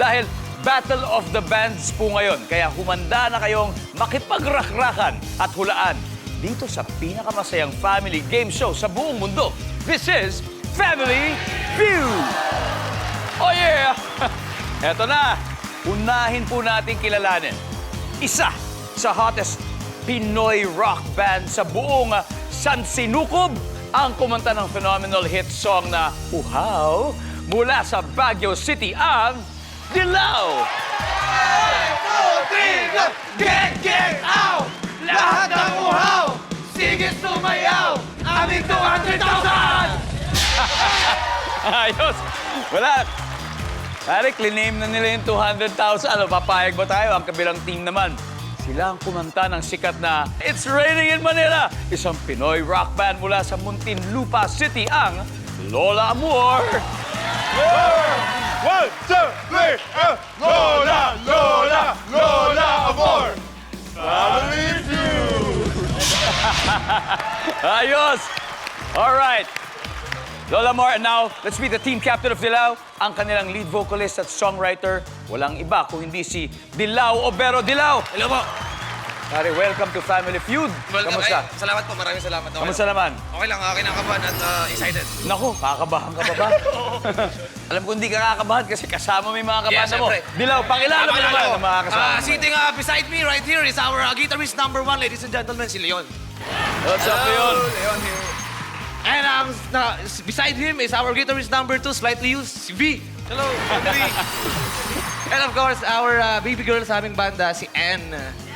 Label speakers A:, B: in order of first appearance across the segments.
A: dahil Battle of the Bands po ngayon. Kaya humanda na kayong makipagrakrakan at hulaan dito sa pinakamasayang family game show sa buong mundo. This is Family Feud! Oh yeah! Eto na, unahin po natin kilalanin. Isa sa hottest Pinoy rock band sa buong Sansinukob ang kumanta ng phenomenal hit song na Uhaw mula sa Baguio City ang Dilaw!
B: 1, 2, 3, go! Get out! Lahat ng uhaw! Sige sumayaw! Aming 200,000!
A: Ayos! Wala! Pare, cliname na nila yung 200,000. Ano, papayag ba tayo? Ang kabilang team naman. Sila ang kumanta ng sikat na It's Raining in Manila. Isang Pinoy rock band mula sa Muntinlupa City ang Lola Amor.
B: 1, 2, 3, Lola! Lola! Lola Amor! Family Feud!
A: Ayos! Alright. Lola Amor, and now, let's meet the team captain of Dilaw, ang kanilang lead vocalist at songwriter. Walang iba kung hindi si Dilaw Obero. Dilaw!
C: Hello po.
A: Pare, welcome to Family Feud.
C: Welcome.
A: Kamusta?
C: Ay, salamat po. Maraming salamat. Okay
A: Kamusta
C: lang.
A: naman?
C: Okay lang. Kinakabahan at excited.
A: Naku, kakabahan ka pa ba? Alam ko hindi ka kakabahan kasi kasama mo yung mga kabanda mo.
C: syempre.
A: Dilaw, pakilala mo naman ang mga kasama mo.
C: Sitting beside me right here is our guitarist number 1, ladies and gentlemen, si Leon.
A: What's up, Leon?
C: Leon here. And beside him is our guitarist number 2, slightly used, si V. Hello, V. And of course, our baby girl sa aming banda, si Ann.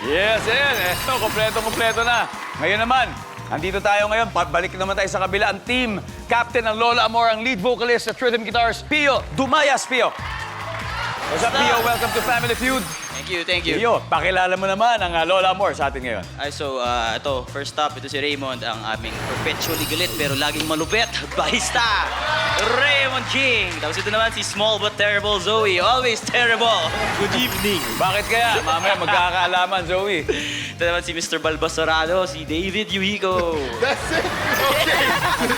A: Yes, ayan. Eto, kompleto na. Ngayon naman, andito tayo ngayon. Balik naman tayo sa kabila. Ang team captain ng Lola Amor, ang lead vocalist at rhythm guitars, Pio Dumayas. Pio. What's up, Pio? Welcome to Family Feud.
D: Thank you.
A: Pio, pakilala mo naman ang Lola Amor sa atin ngayon.
D: Ito, first up, ito si Raymond, ang aming perpetually galit pero laging malupit, bahista, Raymond King. Tapos ito naman si small but terrible Zoe, always terrible. Good evening.
A: Bakit kaya? Mamaya magkakaalaman, Zoe.
D: Ito naman si Mr. Balbasarado, si David Yuhico.
B: That's it! Okay!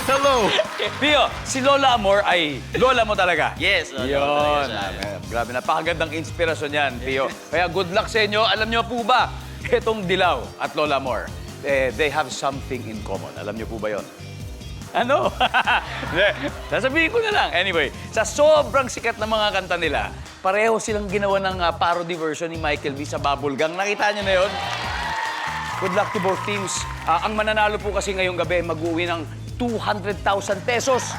B: Hello!
A: Pio, si Lola Amor ay Lola mo talaga.
D: Yes.
A: Yun. Grabe, napakagandang inspirasyon yan, Pio. Kaya good luck sa inyo. Alam niyo po ba, itong Dilaw at Lola Amor, they have something in common. Alam niyo po ba yon? Ano? Sasabihin ko na lang. Anyway, sa sobrang sikat na mga kanta nila, pareho silang ginawa ng parody version ni Michael V sa Bubblegum. Nakita niyo na yon? Good luck to both teams. Ang mananalo po kasi ngayong gabi, mag-uwi ng 200,000 pesos.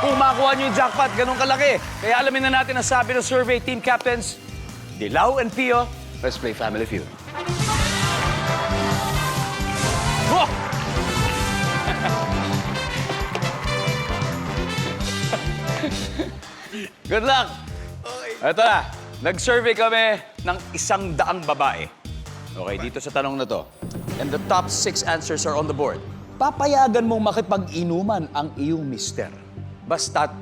A: Kung makuha niyo yung jackpot, ganun kalaki. Kaya alamin na natin ang sabi ng survey team captains, Dilaw and Pio. Let's play Family Feud. Whoa! Good luck! Ito na, nag-survey kami ng 100 babae. Okay, dito sa tanong na to. And the top 6 answers are on the board. Papayagan mong makipag-inuman ang iyong mister. Basta't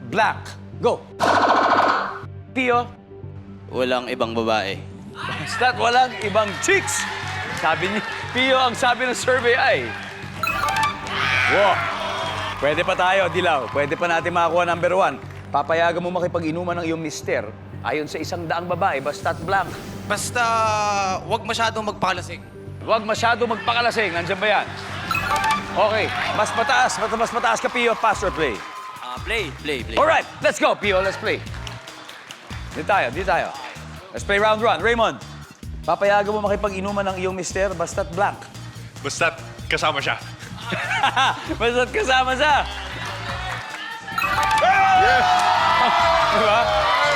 A: blank. Go! Pio,
D: Walang ibang babae.
A: basta't walang ibang chicks. Sabi ni Pio, ang sabi ng survey ay... Wow! Pwede pa tayo, Dilaw. Pwede pa natin makakuha number 1. Papayagan mo makipag-inuman ng iyong mister ayon sa 100 babae, basta't blank.
C: Basta, wag masyadong magpakalasing.
A: Huwag masyado magpakalasing. Nandiyan ba yan? Okay. Mas mataas ka, Pio. Pass or play?
D: Play.
A: Alright, let's go, Pio. Let's play. Dito tayo. Let's play round 1. Raymond, papayagan mo makipag-inuman ng iyong mister, basta't blank.
B: Basta't kasama siya.
A: Basta't kasama siya. Diba?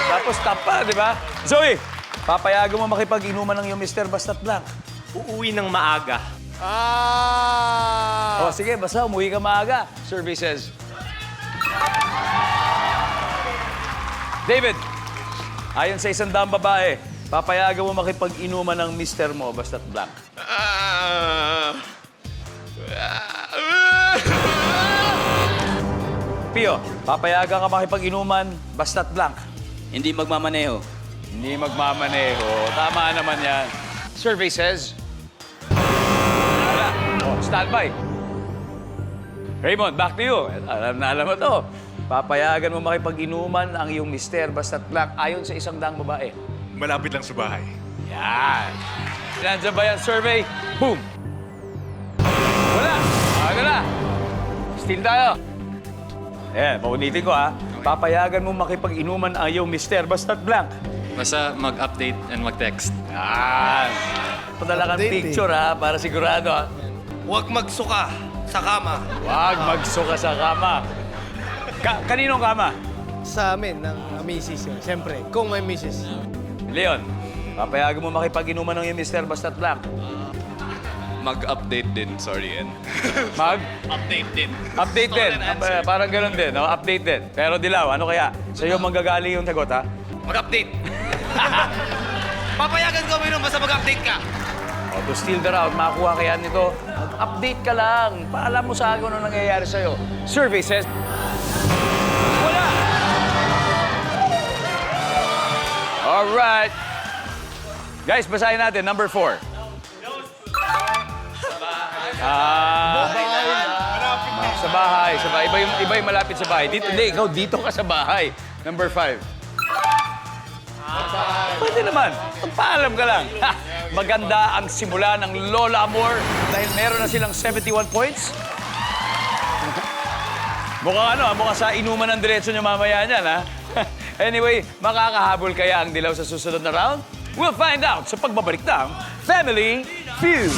A: Tapos top pa, di ba? Zoe, papayagan mo makipag-inuman ng iyong mister, basta't blank.
E: Uuwi ng maaga.
A: Oh, sige, basta umuwi ka maaga. Survey says. David, ayon sa 100 babae, papayagan mo makipag-inuman ng mister mo, basta't blank. Pio, papayagan ka makipag-inuman, basta't blank.
D: Hindi magmamaneho.
A: Hindi magmamaneho. Tama naman yan. Survey says... Wala. Oh, standby. Raymond, back to you. Alam mo to. Papayagan mo makipag-inuman ang iyong mister basta't lang ayon sa isang daang babae.
F: Malapit lang sa bahay.
A: Yan. Nandiyan ba yan, survey? Boom! Wala! Aga na! Still tayo. Ayan, paulitin ko ha. Papayagan mo makipag-inuman ang iyong mister basta't blank.
G: Basta mag-update and mag-text.
A: Yan. Padala kang picture ha, para sigurado ha.
B: Huwag magsuka sa kama.
A: Huwag magsuka sa kama. Kaninong kama?
H: Sa amin, ng misis yun. Siyempre, kung may misis.
A: Leon, papayagan mo makipag-inuman ng iyong mister basta't blank.
F: Mag-update din, sorry, N.
A: Update din. Parang ganun din, no? Update din. Pero Dilaw, ano kaya? Sa'yo manggagaling yung sagot, ha?
C: Mag-update. Papayagan ko uminom basta mag-update ka.
A: O, to steal the route, makakuha kaya nito. Mag-update ka lang. Paalam mo sa akin ano nangyayari sa'yo. Survey says... Wala! Alright. Guys, basahin natin. Number 4. Sa bahay. Iba yung malapit sa bahay. Dito, hindi, ikaw dito ka sa bahay. Number 5. Pwede naman. Pagpaalam ka lang. Ha! Maganda ang simula ng Lola Amor dahil meron na silang 71 points. Mukhang sa inuman ng diretso nyo mamaya niyan, ha? Anyway, makakahabol kaya ang Dilaw sa susunod na round? We'll find out sa pagbabalik ng Family Feud.